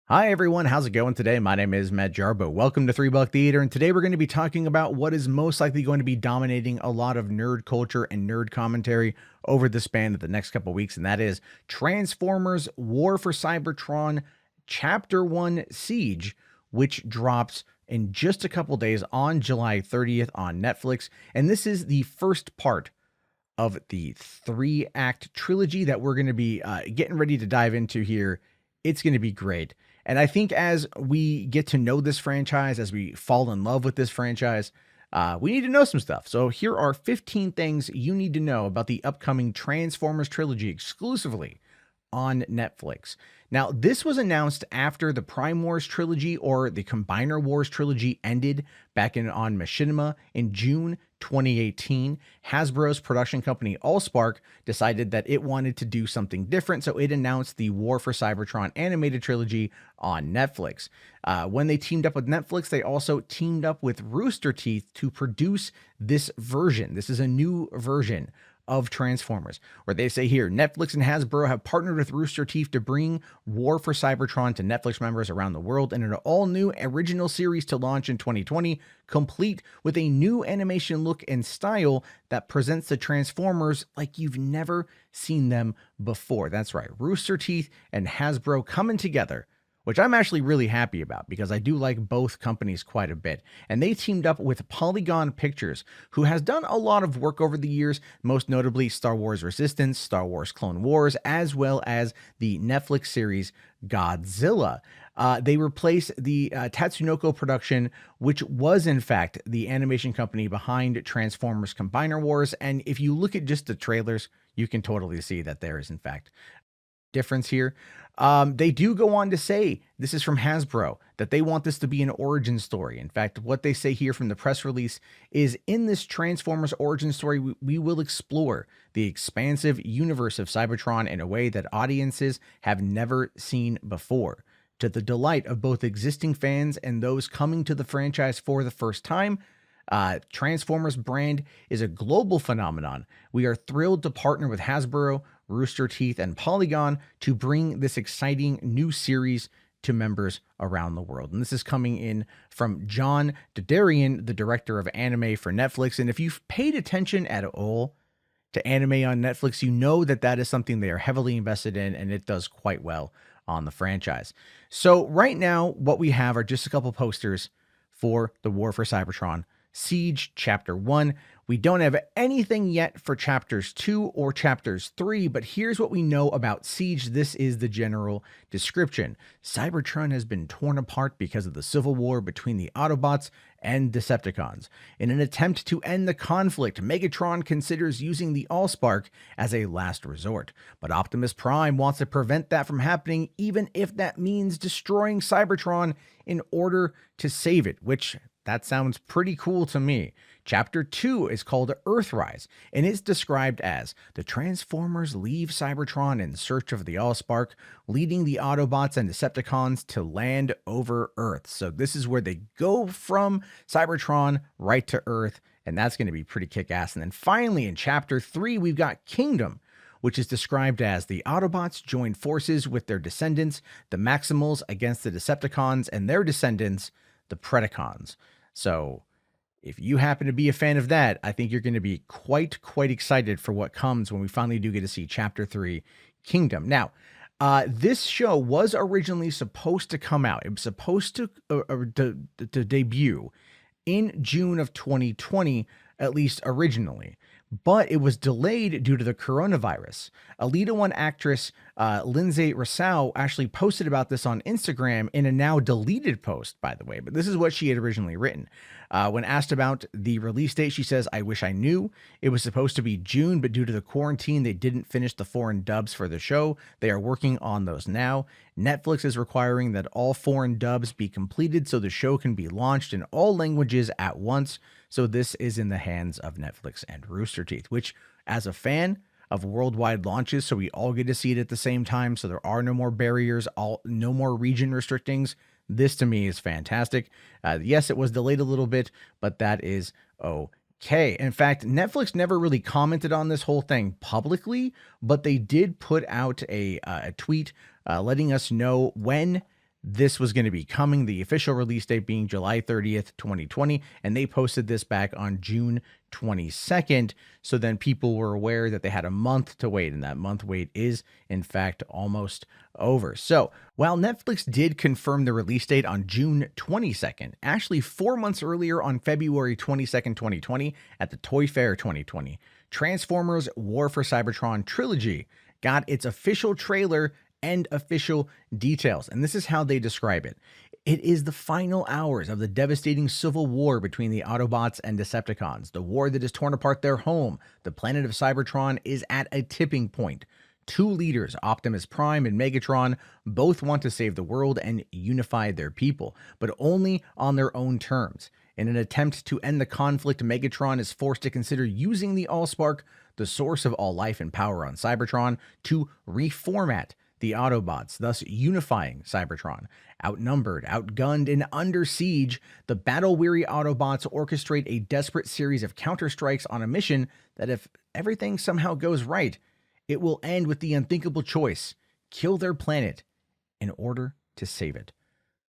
Hi everyone, how's it going today? My name is Matt Jarbo. Welcome to 3 Buck Theater, and today we're going to be talking about what is most likely going to be dominating a lot of nerd culture and nerd commentary over the span of the next couple weeks, and that is Transformers War for Cybertron Chapter 1 Siege, which drops in just a couple days on July 30th on Netflix. And this is the first part of the 3-act trilogy that we're going to be getting ready to dive into here. It's going to be great. And I think as we get to know this franchise, as we fall in love with this franchise, we need to know some stuff. So here are 15 things you need to know about the upcoming Transformers trilogy exclusively on Netflix. Now, this was announced after the Prime Wars trilogy, or the Combiner Wars trilogy, ended back on Machinima in June 2018. Hasbro's production company Allspark decided that it wanted to do something different, so it announced the War for Cybertron animated trilogy on Netflix. When they teamed up with Netflix, they also teamed up with Rooster Teeth to produce this version. This is a new version of Transformers, where they say here, Netflix and Hasbro have partnered with Rooster Teeth to bring War for Cybertron to Netflix members around the world in an all-new original series to launch in 2020, complete with a new animation look and style that presents the Transformers like you've never seen them before. That's right, Rooster Teeth and Hasbro coming together, which I'm actually really happy about because I do like both companies quite a bit. And they teamed up with Polygon Pictures, who has done a lot of work over the years, most notably Star Wars Resistance, Star Wars Clone Wars, as well as the Netflix series Godzilla. They replaced the Tatsunoko production, which was in fact the animation company behind Transformers Combiner Wars. And if you look at just the trailers, you can totally see that there is in fact difference here. They do go on to say, this is from Hasbro, that they want this to be an origin story. In fact, what they say here from the press release is, in this Transformers origin story, we will explore the expansive universe of Cybertron in a way that audiences have never seen before, to the delight of both existing fans and those coming to the franchise for the first time. Transformers brand is a global phenomenon. We are thrilled to partner with Hasbro, Rooster Teeth, and Polygon to bring this exciting new series to members around the world. And this is coming in from John Dodarian, the director of anime for Netflix. And if you've paid attention at all to anime on Netflix, you know that that is something they are heavily invested in, and it does quite well on the franchise. So right now, what we have are just a couple posters for the War for Cybertron Siege Chapter 1. We don't have anything yet for Chapters 2 or Chapters 3, but here's what we know about Siege. This is the general description. Cybertron has been torn apart because of the civil war between the Autobots and Decepticons. In an attempt to end the conflict, Megatron considers using the Allspark as a last resort. But Optimus Prime wants to prevent that from happening, even if that means destroying Cybertron in order to save it, which that sounds pretty cool to me. Chapter 2 is called Earthrise, and it's described as the Transformers leave Cybertron in search of the Allspark, leading the Autobots and Decepticons to land over Earth. So this is where they go from Cybertron right to Earth, and that's going to be pretty kick-ass. And then finally, in Chapter 3, we've got Kingdom, which is described as the Autobots join forces with their descendants, the Maximals, against the Decepticons and their descendants, the Predacons. So if you happen to be a fan of that, I think you're going to be quite excited for what comes when we finally do get to see Chapter 3, Kingdom. Now, this show was originally supposed to come out. It was supposed to debut in June of 2020, at least originally. But it was delayed due to the coronavirus. Alita 1 actress Lindsay Rousseau actually posted about this on Instagram in a now deleted post, by the way. But this is what she had originally written. When asked about the release date, she says, "I wish I knew. It was supposed to be June, but due to the quarantine, they didn't finish the foreign dubs for the show. They are working on those now. Netflix is requiring that all foreign dubs be completed so the show can be launched in all languages at once. So this is in the hands of Netflix and Rooster Teeth," which, as a fan of worldwide launches, so we all get to see it at the same time, so there are no more barriers, no more region restrictings. This to me is fantastic. Yes, it was delayed a little bit, but that is okay. In fact, Netflix never really commented on this whole thing publicly, but they did put out a tweet letting us know when this was going to be coming, the official release date being July 30th, 2020, and they posted this back on June 22nd. So then people were aware that they had a month to wait, and that month wait is in fact almost over. So while Netflix did confirm the release date on June 22nd, actually 4 months earlier on February 22nd, 2020 at the Toy Fair 2020, Transformers War for Cybertron Trilogy got its official trailer and official details. And this is how they describe it. It is the final hours of the devastating civil war between the Autobots and Decepticons, the war that has torn apart their home. The planet of Cybertron is at a tipping point. Two leaders, Optimus Prime and Megatron, both want to save the world and unify their people, but only on their own terms. In an attempt to end the conflict, Megatron is forced to consider using the Allspark, the source of all life and power on Cybertron, to reformat the Autobots, thus unifying Cybertron. Outnumbered, outgunned, and under siege, the battle-weary Autobots orchestrate a desperate series of counterstrikes on a mission that, if everything somehow goes right, it will end with the unthinkable choice: kill their planet in order to save it.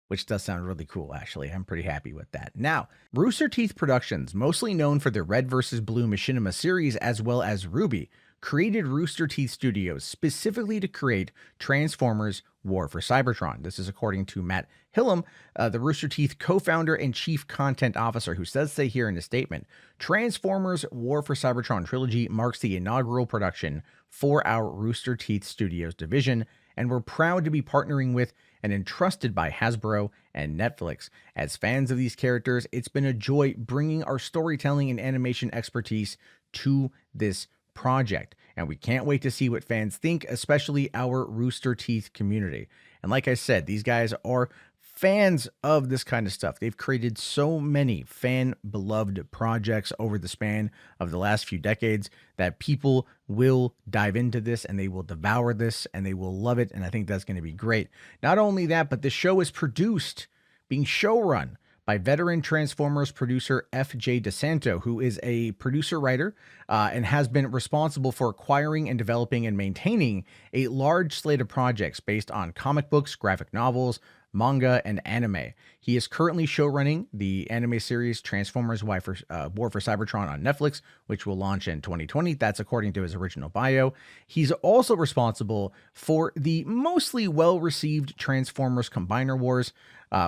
Which does sound really cool, actually. I'm pretty happy with that. Now, Rooster Teeth Productions, mostly known for their Red vs. Blue Machinima series as well as Ruby, created Rooster Teeth Studios specifically to create Transformers War for Cybertron. This is according to Matt Hillam, the Rooster Teeth co-founder and chief content officer, who says say here in a statement, Transformers War for Cybertron trilogy marks the inaugural production for our Rooster Teeth Studios division, and we're proud to be partnering with and entrusted by Hasbro and Netflix. As fans of these characters, it's been a joy bringing our storytelling and animation expertise to this project, and we can't wait to see what fans think, especially our Rooster Teeth community. And like I said, these guys are fans of this kind of stuff. They've created so many fan-beloved projects over the span of the last few decades that people will dive into this and they will devour this and they will love it, and I think that's going to be great. Not only that, but the show is produced, being showrun by veteran Transformers producer F.J. DeSanto, who is a producer-writer and has been responsible for acquiring and developing and maintaining a large slate of projects based on comic books, graphic novels, manga, and anime. He is currently showrunning the anime series Transformers War for Cybertron on Netflix, which will launch in 2020. That's according to his original bio. He's also responsible for the mostly well-received Transformers Combiner Wars,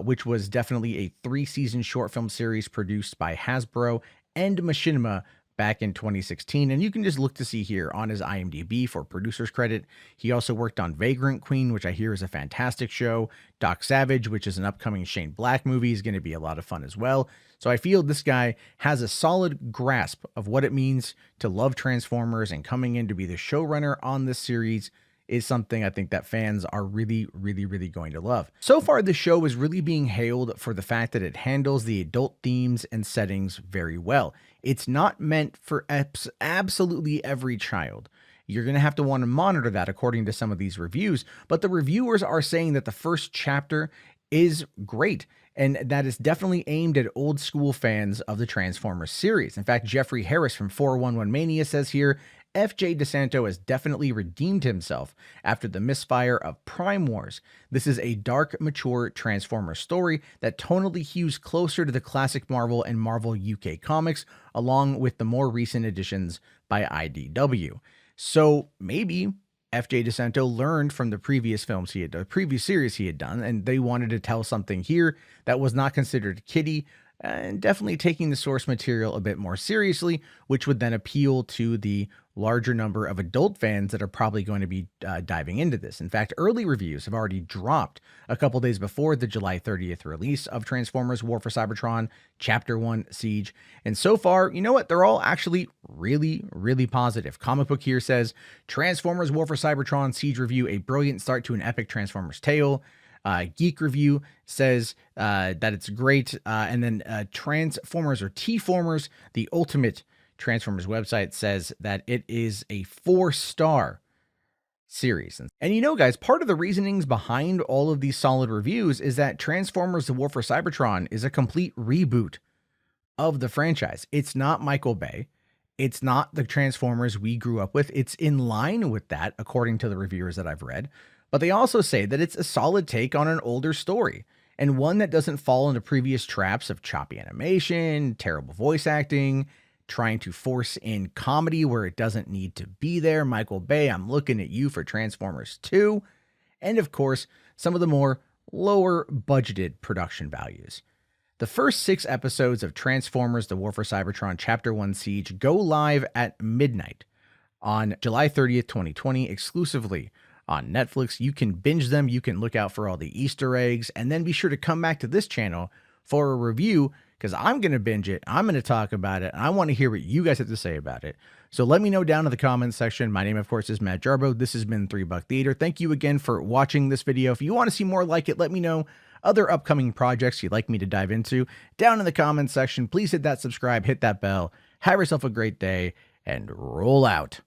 which was definitely a 3-season short film series produced by Hasbro and Machinima back in 2016. And you can just look to see here on his IMDb for producer's credit. He also worked on Vagrant Queen, which I hear is a fantastic show. Doc Savage, which is an upcoming Shane Black movie, is going to be a lot of fun as well. So I feel this guy has a solid grasp of what it means to love Transformers, and coming in to be the showrunner on this series is something I think that fans are really going to love. So far, the show is really being hailed for the fact that it handles the adult themes and settings very well. It's not meant for absolutely every child. You're going to have to want to monitor that according to some of these reviews, but the reviewers are saying that the first chapter is great, and that is definitely aimed at old school fans of the Transformers series. In fact, Jeffrey Harris from 411 Mania says here, F.J. DeSanto has definitely redeemed himself after the misfire of Prime Wars. This is a dark, mature Transformers story that tonally hews closer to the classic Marvel and Marvel UK comics, along with the more recent additions by IDW. So maybe F.J. DeSanto learned from the previous series he had done, and they wanted to tell something here that was not considered kiddie, and definitely taking the source material a bit more seriously, which would then appeal to the larger number of adult fans that are probably going to be diving into this. In fact, early reviews have already dropped a couple days before the July 30th release of Transformers War for Cybertron Chapter 1 Siege. And so far, you know what? They're all actually really positive. Comic Book here says, Transformers War for Cybertron Siege review, a brilliant start to an epic Transformers tale. Geek Review says that it's great. And then Transformers or T-Formers, the ultimate Transformers website, says that it is a 4-star series. And you know, guys, part of the reasonings behind all of these solid reviews is that Transformers The War for Cybertron is a complete reboot of the franchise. It's not Michael Bay. It's not the Transformers we grew up with. It's in line with that, according to the reviewers that I've read. But they also say that it's a solid take on an older story, and one that doesn't fall into previous traps of choppy animation, terrible voice acting, trying to force in comedy where it doesn't need to be there. Michael Bay, I'm looking at you for Transformers 2. And of course, some of the more lower budgeted production values. The first 6 episodes of Transformers: The War for Cybertron Chapter 1 Siege go live at midnight on July 30th, 2020, exclusively on Netflix. You can binge them, you can look out for all the Easter eggs, and then be sure to come back to this channel for a review, because I'm going to binge it, I'm going to talk about it, and I want to hear what you guys have to say about it. So let me know down in the comments section. My name, of course, is Matt Jarbo. This has been 3 Buck Theater. Thank you again for watching this video. If you want to see more like it, let me know other upcoming projects you'd like me to dive into down in the comments section. Please hit that subscribe, hit that bell. Have yourself a great day, and roll out.